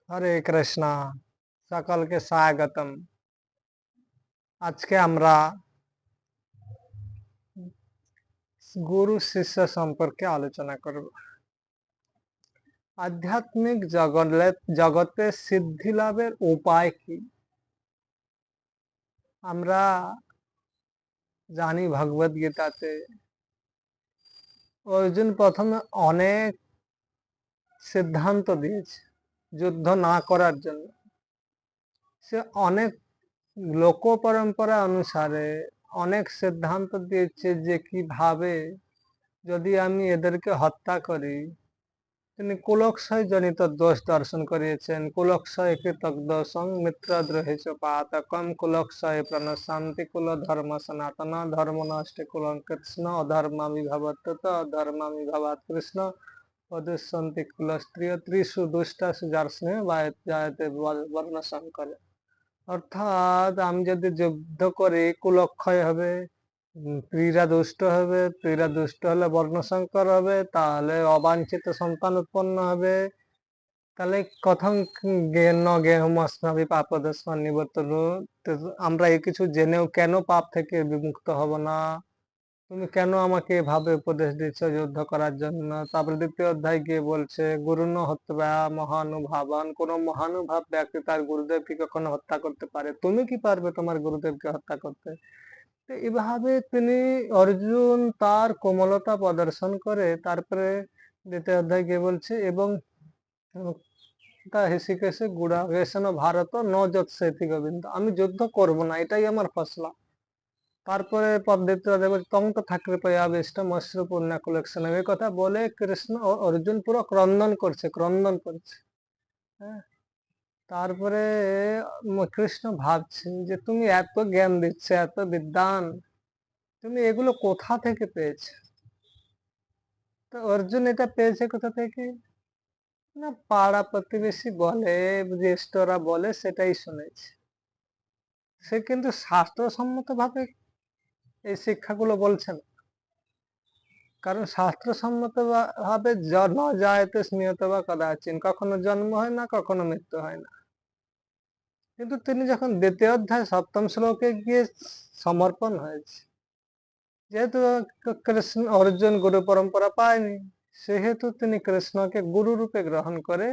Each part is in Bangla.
হরে কৃষ্ণ, সকলকে স্বাগতম। আজকে আমরা গুরু শিষ্য সম্পর্কে আলোচনা করব। আধ্যাত্মিক জগতে সিদ্ধি লাভের উপায় কি? আমরা জানি ভগবত গীতাতে অর্জুন প্রথমে অনেক সিদ্ধান্ত দিয়েছে যুদ্ধ না করার জন্য। সে অনেক লোক পরম্পরা অনুসারে অনেক সিদ্ধান্ত দিয়েছে যে কিভাবে যদি আমি এদেরকে হত্যা করি। তিনি কুলক্ষয় জনিত দোষ দর্শন করিয়েছেন। কুলক্ষয় কৃতজ্ঞ মিত্রদ্রোহে চ পাতকম কুলক্ষয় প্রণশান্তি কুল ধর্ম সনাতন ধর্ম নষ্টে কুলং কৃষ্ণ অধর্মামি ভবত্যত অধর্মামি ভবাৎ কৃষ্ণ অদুষ্যন্তি কুল স্ত্রিয় ত্রিশু দুষ্টাসু যার স্নেহ জায়তে বর্ণ সংকরে। অর্থাৎ আমি যদি যুদ্ধ করি কুলক্ষয় হবে, স্ত্রীরা দুষ্ট হবে, স্ত্রীরা দুষ্ট হলে বর্ণসংকর হবে, তাহলে অবাঞ্ছিত সন্তান উৎপন্ন হবে। তাহলে কথম জ্ঞেন গেহমস্নাবি পাপদস্মা নিবর্তন। আমরা এই কিছু জেনেও কেন পাপ থেকে বিমুক্ত হব না? তুমি কেন আমাকে এভাবে উপদেশ দিচ্ছ যুদ্ধ করার জন্য? তারপরে দ্বিতীয় অধ্যায় গিয়ে বলছে গুরুন হত্যা মহানুভাবান, কোন মহানুভাব ব্যক্তি তার গুরুদেবকে কখনো হত্যা করতে পারে? তুমি কি পারবে তোমার গুরুদেবকে হত্যা করতে? তো এভাবে তিনি অর্জুন তার কোমলতা প্রদর্শন করে তারপরে দ্বিতীয় অধ্যায় গিয়ে বলছে এবং তা ঋষিকেশে গুড়া বেসন ভারত ন যৎসেতি গোবিন্দ, আমি যুদ্ধ করব না, এটাই আমার ফসলা। তারপরে পদ্ধতি তং তো থাকলে পয়াবিষ্ট মশ্রু পূর্ণা কালেকশন, এই কথা বলে কৃষ্ণ ও অর্জুন পুরো ক্রন্দন করছে। হ্যাঁ, তারপরে কৃষ্ণ ভাবছে যে তুমি এত জ্ঞান দিচ্ছে, এত বিদ্যান, তুমি এগুলো কোথা থেকে পেয়েছো? তো অর্জুন এটা পেয়েছে কোথা থেকে? না, পাড়া প্রতিবেশী বলে, জ্যেষ্ঠরা বলে, সেটাই শুনেছে। সে কিন্তু শাস্ত্রসম্মত ভাবে এই শিক্ষাগুলো বলছে না। কারণ শাস্ত্রসম্মত ভাবে ন জায়তে স্মৃত বা কদাচিন, কখনো জন্ম হয় না, কখনো মৃত্যু হয় না। কিন্তু তিনি যখন দ্বিতীয় অধ্যায় সপ্তম শ্লোকে গিয়ে সমর্পণ হয়েছে, যেহেতু কৃষ্ণ অর্জুন গুরু পরম্পরা পায়নি, সেহেতু তিনি কৃষ্ণকে গুরু রূপে গ্রহণ করে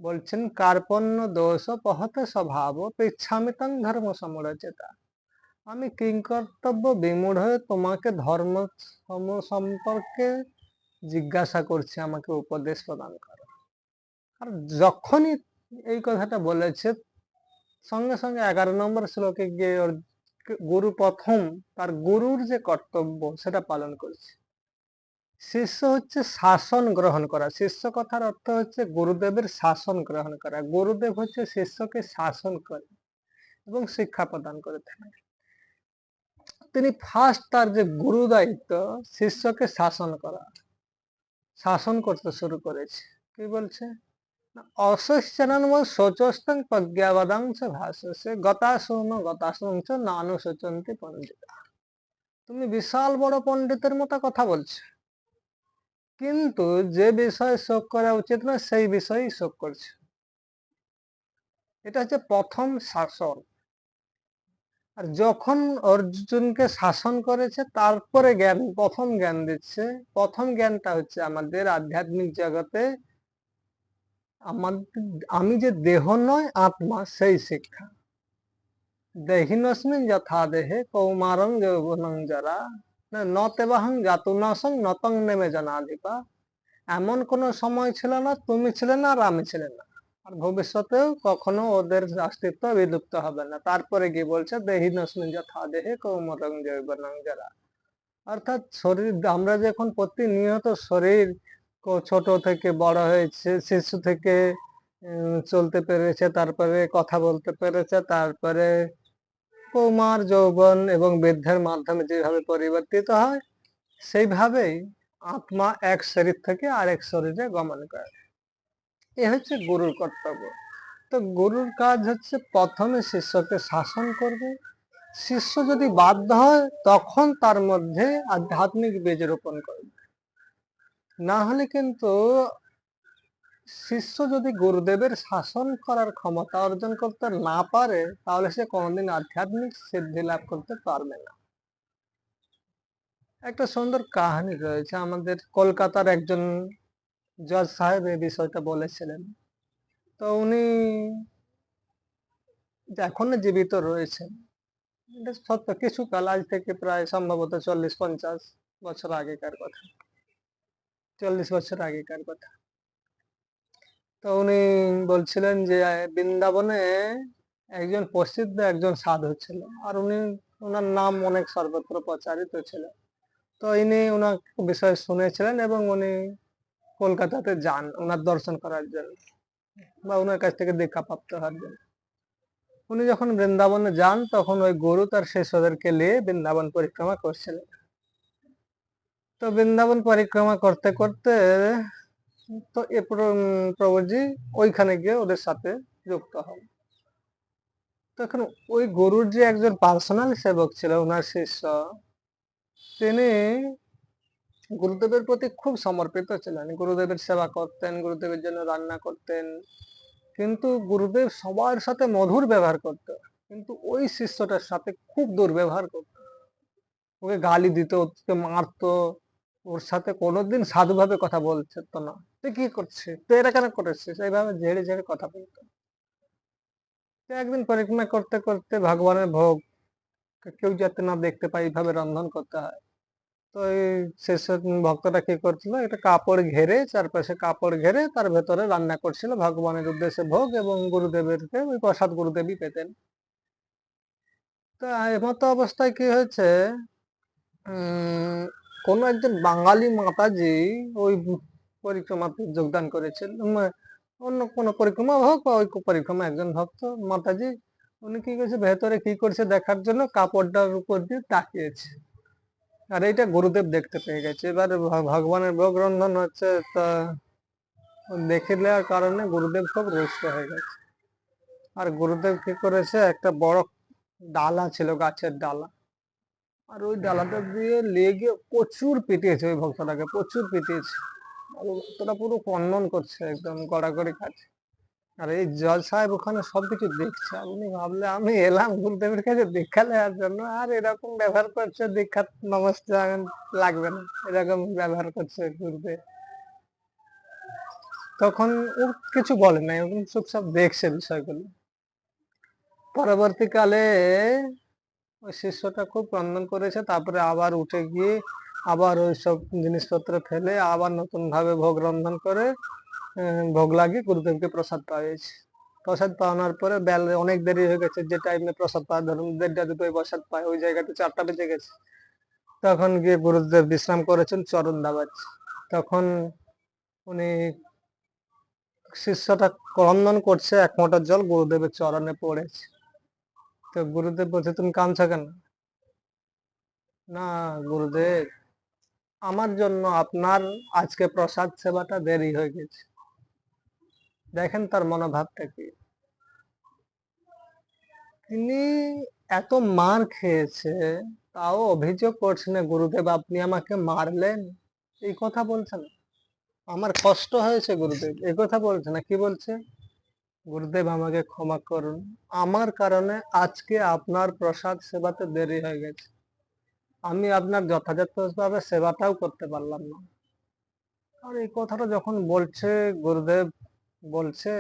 বলছেন কার্পণ্য দোষ পহত স্বভাব পৃচ্ছামিতং ধর্ম সমরচেতা, আমি কিংকর্তব্য বিমূঢ় হয়ে তোমাকে ধর্ম সম্পর্কে জিজ্ঞাসা করছি, আমাকে উপদেশ প্রদান করো। আর যখনই এই কথাটা বলেছে, সঙ্গে সঙ্গে 11 নম্বর শ্লোকে গিয়ে গুরু প্রথম তার গুরুর যে কর্তব্য সেটা পালন করছে। শিষ্য হচ্ছে শাসন গ্রহণ করা। শিষ্য কথার অর্থ হচ্ছে গুরুদেবের শাসন গ্রহণ করা। গুরুদেব হচ্ছে শিষ্যকে শাসন করে এবং শিক্ষা প্রদান করে থাকেন। তিনি ফার্স্ট তার যে গুরু দায়িত্ব, শিষ্যকে শাসন করতে শুরু করেছে। কি বলছে? অশোচনম শোচস্তং প্রজ্ঞাবদাংশ ভাষ্যসে গতাসুচ নানুশোচন্তি পণ্ডিতা। তুমি বিশাল বড় পণ্ডিতের মতো কথা বলছো, কিন্তু যে বিষয়ে শোক করা উচিত না সেই বিষয়েই শোক করছে। এটা হচ্ছে প্রথম শাসন। আর যখন অর্জুনকে শাসন করেছে, তারপরে প্রথম জ্ঞান দিচ্ছে। প্রথম জ্ঞানটা হচ্ছে আমাদের আধ্যাত্মিক জগতে আমাদের, আমি যে দেহ নয় আত্মা, সেই শিক্ষা। দেহিনস্মিন যথা দেহে কৌমারং যৌবনং জরা নতেবাহং জাতুনাসং নতং নেমে জনাধিপা। এমন কোন সময় ছিল না, তুমি ছিলে না আর আমি ছিলেন না, আর ভবিষ্যতেও কখনো ওদের অস্তিত্ব বিলুপ্ত হবে না। তারপরে কি বলছে? দেহিনস্মিন যথা দেহে কৌমারং যৌবনং জরা। অর্থাৎ শরীর, আমরা যখন প্রতিনিয়ত শরীর ছোট থেকে বড় হয়েছে, শিশু থেকে চলতে পেরেছে, তারপরে কথা বলতে পেরেছে, তারপরে কৌমার যৌবন এবং বৃদ্ধের মাধ্যমে যেভাবে পরিবর্তিত হয়, সেইভাবেই আত্মা এক শরীর থেকে আরেক শরীরে গমন করে। এ হচ্ছে গুরুর কর্তব্য। তো গুরুর কাজ হচ্ছে প্রথমে শিষ্যকে শাসন করবে। শিষ্য যদি বাধ্য হয়, তখন তার মধ্যে আধ্যাত্মিক বীজ রোপণ করবে। না হলে কিন্তু শিষ্য যদি গুরুদেবের শাসন করার ক্ষমতা অর্জন করতে না পারে, তাহলে সে কোনোদিন আধ্যাত্মিক সিদ্ধি লাভ করতে পারবে না। একটা সুন্দর কাহিনী রয়েছে, আমাদের কলকাতার একজন জজ সাহেব এই বিষয়টা বলেছিলেন। তো উনি এখনো জীবিত রয়েছেন, এটা সত্য। কিছু কাল, আজ থেকে প্রায় সম্ভবত 40-50 বছর আগেকার কথা, 40 বছর আগেকার কথা। তো উনি বলছিলেন যে বৃন্দাবনে একজন প্রসিদ্ধ একজন সাধু ছিল, আর ওনার নাম অনেক সর্বত্র প্রচারিত ছিল। তো ইনি ওনার বিষয়ে শুনেছিলেন এবং উনি কলকাতাতে যান ওনার দর্শন করার জন্য বা ওনার কাছ থেকে দীক্ষা প্রাপ্ত হওয়ার জন্য। উনি যখন বৃন্দাবনে যান, তখন ওই গুরু তার শিষ্যদেরকে নিয়ে বৃন্দাবন পরিক্রমা করছিলেন। তো বৃন্দাবন পরিক্রমা করতে করতে তো এ প্রভুজি ওইখানে গিয়ে ওদের সাথে যুক্ত হন। তখন ওই গুরুর যে একজন পার্সোনাল সেবক ছিল, ওনার শিষ্য, তিনি গুরুদেবের প্রতি খুব সমর্পিত ছিলেন, গুরুদেবের সেবা করতেন, গুরুদেবের জন্য রান্না করতেন। কিন্তু গুরুদেব সবার সাথে মধুর ব্যবহার করত, কিন্তু ওই শিষ্যটার সাথে খুব দুর্ব্যবহার করত, ওকে গালি দিত, ওকে মারতো, ওর সাথে কোনোদিন সাধুভাবে কথা বলছে তো না, তুই কি করছিস, তুই এটা কেন করেছিস, এইভাবে ঝেড়ে ঝেড়ে কথা বলতো। তো একদিন পরিক্রমা করতে করতে ভগবানের ভোগ কেউ যাতে না দেখতে পায়, এইভাবে রন্ধন করতে হয়। তো এই শেষ ভক্তটা কি করছিল, একটা কাপড় ঘেরে, চারপাশে কাপড় ঘেরে তার ভেতরে রান্না করছিল ভগবানের উদ্দেশ্যে ভোগ, এবং গুরুদেবেরকে ওই প্রসাদ গুরুদেবই পেতেন। তো এমতো অবস্থায় কি হয়েছে, কোন একজন বাঙালি মাতাজি ওই পরিক্রমাতে যোগদান করেছিল, অন্য কোন পরিক্রমা হোক বা ওই পরিক্রমা একজন ভক্ত মাতাজি, উনি কি করেছে, ভেতরে কি করছে দেখার জন্য কাপড়টার উপর দিয়ে তাকিয়েছে, আর এইটা গুরুদেব দেখতে পেয়ে গেছে। এবারে ভগবানের ভোগ রন্ধন হচ্ছে, তা দেখে নেওয়ার কারণে গুরুদেব খুব রুষ্ট হয়ে গেছে। আর গুরুদেব কি করেছে, একটা বড় ডালা ছিল, গাছের ডালা, আর ওই ডালাটা দিয়ে লেগে প্রচুর পিটিয়েছে ওই ভক্তটাকে, প্রচুর পিটিয়েছে। আর ওই ভক্তটা পুরো কন্নন করছে, একদম গড়াগড়ি খাচ্ছে। আর এই জজ সাহেব ওখানে সবকিছু দেখছে, আর উনি ভাবলে আমি এলাম গুরুদেবের কাছে দীক্ষা নেওয়ার জন্য, আর এরকম ব্যবহার করছে, দীক্ষা নমস্তে লাগবে না, এরকম ব্যবহার করছে গুরুদেব। তখন ও কিছু বলে নাই, ও চুপচাপ দেখছে বিষয়গুলো। পরবর্তীকালে ওই শিষ্যটা খুব ক্রন্দন করেছে, তারপরে আবার উঠে গিয়ে আবার ওই সব জিনিসপত্র ফেলে আবার নতুন ভাবে ভোগ রন্ধন করে ভোগ লাগিয়ে গুরুদেবকে প্রসাদ পাইয়েছে। প্রসাদ পাওয়ানোর পরে অনেক দেরি হয়ে গেছে, যে টাইমে প্রসাদ পাওয়া ধরুন 1:30-2 প্রসাদ পায়, ওই জায়গাতে 4টা বেজে গেছে। তখন গিয়ে গুরুদেব বিশ্রাম করেছেন, চরণ দাবাচ্ছে। তখন উনি, শিষ্যটা ক্রন্দন করছে, এক মোটর জল গুরুদেবের চরণে পড়েছে। তো গুরুদেব বলছে, তুমি কাঁদছো কেন? না গুরুদেব, আমার জন্য আপনার আজকে প্রসাদ সেবাটা দেরি হয়ে গেছে। দেখেন তার মনোভাবটা কি। তিনি এত মার খেয়েছে, তাও অভিযোগ করছে না, গুরুদেব আপনি আমাকে মারলেন, এই কথা বলছে না। আমার কষ্ট হয়েছে গুরুদেব, এই কথা বলছে না। কি বলছে, গুরুদেব আমাকে ক্ষমা করুন, আমার কারণে আজকে আপনার প্রসাদ সেবাতে দেরি হয়ে গেছে, আমি আপনার যথাযথভাবে সেবাটাও করতে পারলাম না। আর এই কথাটা যখন বলছে, গুরুদেব বলছে,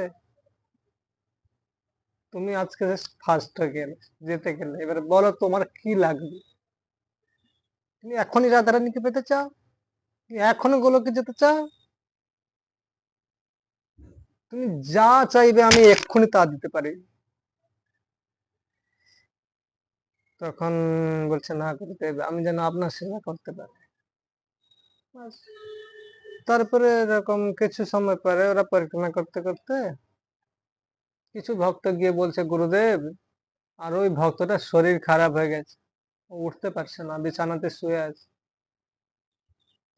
তুমি আজকে ফার্স্ট হয়ে গেলে, যেতে গেলে, এবার বলো তোমার কি লাগবে, তুমি এখনই রাধারানীকে পেতে চাও, তুমি এখনো গোলকে যেতে চাও, তুমি যা চাইবে আমি এক্ষুনি তা দিতে পারি। তখন বলছে, না গুরুদেব, আমি যেন আপনার সেবা করতে পারি। ব্যাস। তারপরে এরকম কিছু সময় পরে ওরা পরিক্রমা করতে করতে কিছু ভক্ত গিয়ে বলছে, গুরুদেব, আর ওই ভক্তটার শরীর খারাপ হয়ে গেছে, ও উঠতে পারছে না, বিছানাতে শুয়ে আছে।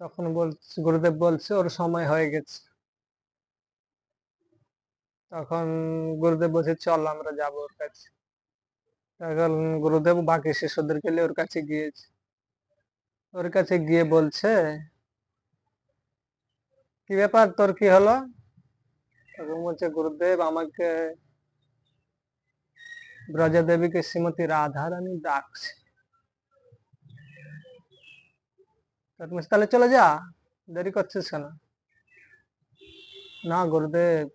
তখন বলছে, গুরুদেব বলছে ওর সময় হয়ে গেছে। তখন গুরুদেব বলছে, চল আমরা যাবো ওর কাছে। তখন গুরুদেব বাকি শিষ্যদেরকে নিয়ে ওর কাছে গিয়েছে। ওর কাছে গিয়ে বলছে, কি ব্যাপার, তোর কি হলো? তখন বলছে গুরুদেব আমাকে ব্রজদেবীকে শ্রীমতী রাধারানী ডাকছে। তাহলে চলে যা, দেরি করছিস কেন? না গুরুদেব,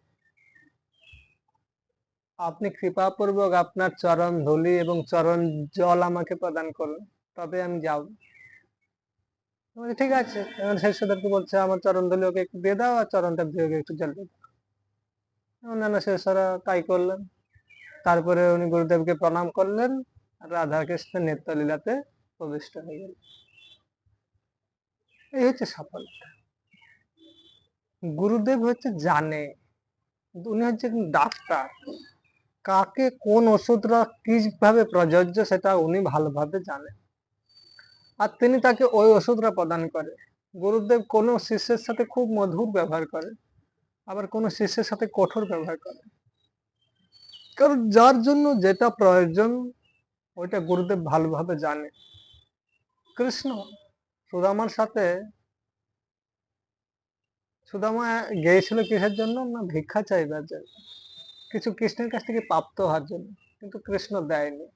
আপনি কৃপাপূর্বক আপনার চরণ ধুলি এবং চরণ জল আমাকে প্রদান করুন, তবে আমি যাব। ঠিক আছে। শিষ্যদেরকে বলছে আমার চরণ ধুলি ওকে একটু দিয়ে দাও, আর চরণটা দিয়ে ওকে একটু জল দিয়ে দাও। অন্যান্য শিষ্যরা তাই করলেন। তারপরে উনি গুরুদেবকে প্রণাম করলেন, রাধা কৃষ্ণের নিত্যলীলাতে প্রবিষ্ট হয়ে গেল। এই হচ্ছে সফলতা। গুরুদেব হচ্ছে জানে, উনি হচ্ছে ডাক্তার, কাকে কোন ওষুধটা কিভাবে প্রযোজ্য সেটা উনি ভালোভাবে জানেন, আর তিনি তাকে ওই ওষুধটা প্রদান করে। গুরুদেব কোন শিষ্যের সাথে খুব মধুর ব্যবহার করে, আবার কোন শিষ্যের সাথে কঠোর ব্যবহার করে, কারণ যার জন্য যেটা প্রয়োজন ওইটা গুরুদেব ভালোভাবে জানে। কৃষ্ণ সুদামার সাথে, সুদামা গিয়েছিল কিসের জন্য? না ভিক্ষা চাইবার জন্য, কিছু কৃষ্ণের কাছ থেকে প্রাপ্ত হওয়ার জন্য, কিন্তু কৃষ্ণ দেয়নি।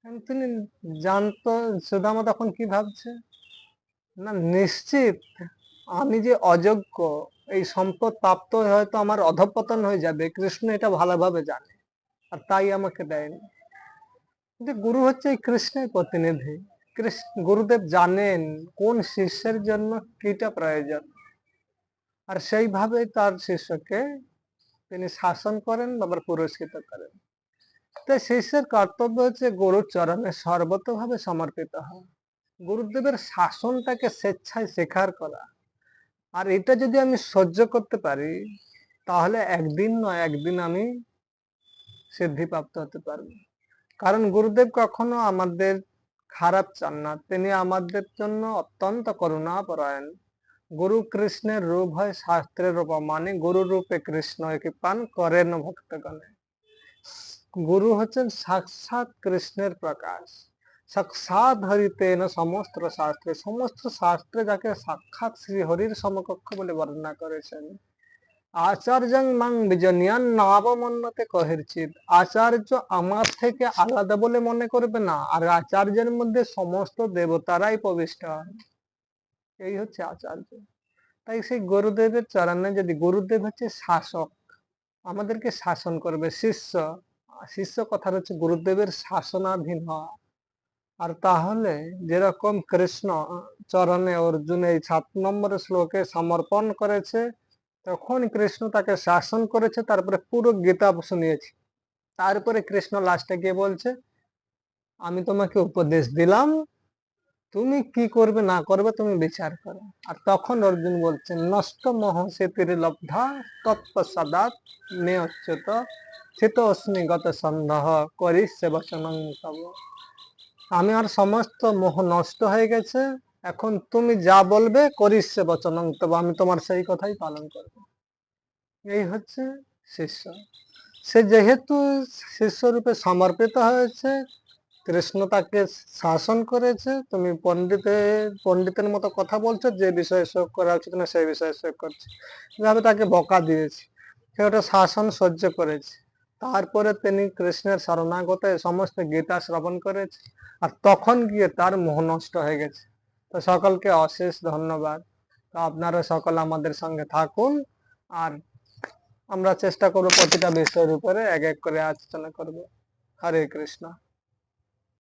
কারণ তিনি জানতো, সুদামা তখন কি ভাবছে, না নিশ্চিত আমি যে অযোগ্য, এই সম্পদ প্রাপ্ত হয়ে হয়তো আমার অধঃপতন হয়ে যাবে, কৃষ্ণ এটা ভালোভাবে জানে, আর তাই আমাকে দেয়নি। কিন্তু গুরু হচ্ছে এই কৃষ্ণের প্রতিনিধি। গুরুদেব জানেন কোন শিষ্যের জন্য কিটা প্রয়োজন, আর সেইভাবে তার শিষ্যকে তিনি শাসন করেন, আবার পুরস্কৃত করেন। তাই শিষ্যের কর্তব্য হচ্ছে গুরুর চরণে সর্বতভাবে সমর্পিত হওয়া, গুরুদেবের শাসনটাকে স্বেচ্ছায় স্বীকার করা। আর এটা যদি আমি সহ্য করতে পারি, তাহলে একদিন নয় একদিন আমি সিদ্ধিপ্রাপ্ত হতে পারবো। কারণ গুরুদেব কখনো আমাদের খারাপ চান না, তিনি আমাদের জন্য অত্যন্ত করুণাপরায়ণ। গুরু কৃষ্ণের রূপ হয় শাস্ত্রের উপমানে, গুরু রূপে কৃষ্ণ কৃপান করেন ভক্তগণে। গুরু হচ্ছেন সাক্ষাৎ কৃষ্ণের প্রকাশ, সাক্ষাৎ হরিতেন সমস্ত শাস্ত্রে, সমস্ত শাস্ত্রে যাকে সাক্ষাৎ শ্রী হরির সমকক্ষ বলে বর্ণনা করেছেন। আচার্যং মাং বিজনিয়ান নাবমন্যতে কহির্চিত, আচার্য আমার থেকে আলাদা বলে মনে করবে না, আর আচার্যের মধ্যে সমস্ত দেবতারাই প্রবিষ্ট হয়। এই হচ্ছে আচার্য। তাই সেই গুরুদেবের চরণে, যদি গুরুদেব হচ্ছে শাসক, আমাদেরকে শাসন করবে, শিষ্য, শিষ্য কথার হচ্ছে গুরুদেবের শাসনাধীন হওয়া। আর তাহলে যেরকম কৃষ্ণ চরণে অর্জুন এই 7 নম্বর শ্লোকে সমর্পণ করেছে, তখন কৃষ্ণ তাকে শাসন করেছে, তারপরে পুরো গীতা শুনিয়েছে। তারপরে কৃষ্ণ লাস্টে গিয়ে বলছে আমি তোমাকে উপদেশ দিলাম, তুমি কি করবে না করবে তুমি বিচার করো। আর তখন অর্জুন বলছেন নষ্ট মোহ সেতির লব্ধা তৎপশ্চাৎ মে অচ্যুত স্থিত অস্মি গত সন্দেহ করি সে বচনং তব। আমি আর সমস্ত মোহ নষ্ট হয়ে গেছে, এখন তুমি যা বলবে করিস সে বচনং তব, আমি তোমার সেই কথাই পালন করব। এই হচ্ছে শিষ্য। সে যেহেতু শিষ্য রূপে সমর্পিত হয়েছে, কৃষ্ণ তাকে শাসন করেছে, তুমি পণ্ডিতের মতো কথা বলছো, যে বিষয়ে শোক করা উচিত না সেই বিষয়ে শোক করছে, যেভাবে তাকে বকা দিয়েছে, সে ওটা শাসন সহ্য করেছে। তারপরে তিনি কৃষ্ণের শরণাগত সমস্ত গীতা শ্রবণ করেছে, আর তখন গিয়ে তার মোহ নষ্ট হয়ে গেছে। তো সকলকে অশেষ ধন্যবাদ। তো আপনারা সকল আমাদের সঙ্গে থাকুন, আর আমরা চেষ্টা করবো প্রতিটা বিষয়ের উপরে এক এক করে আলোচনা করব। হরে কৃষ্ণ।